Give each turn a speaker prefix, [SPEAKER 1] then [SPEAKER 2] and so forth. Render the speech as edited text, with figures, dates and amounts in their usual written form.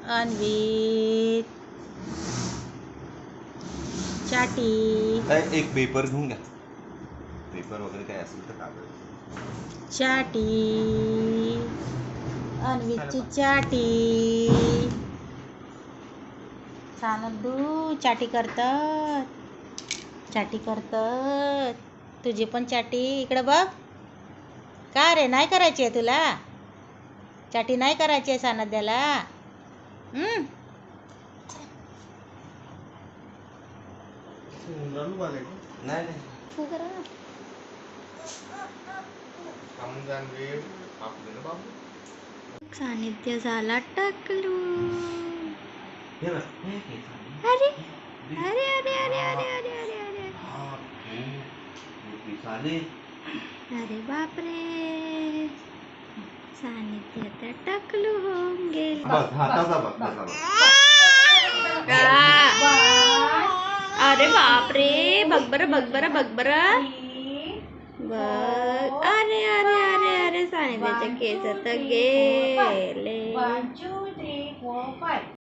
[SPEAKER 1] अन्वित चाटी
[SPEAKER 2] एक पेपर घेऊन घ्या. पेपर वगैरे काय असेल तर कागद.
[SPEAKER 1] चाटी अन्वितची चाटी सानदू चाटी करतात तुझी पण चाटी इकडं बघ. का रे नाही करायची आहे तुला चाटी? नाही करायची आहे सानद्याला? सानिध्य झाला टकलू. अरे अरे अरे अरे अरे अरे अरे अरे अरे बापरे, सानिध्य तर टकलू होंगे. अरे बापरे, बघ बरं बघ बरं बघ बरं बघ. अरे अरे अरे अरे सानिध्याचे केस तर गेले.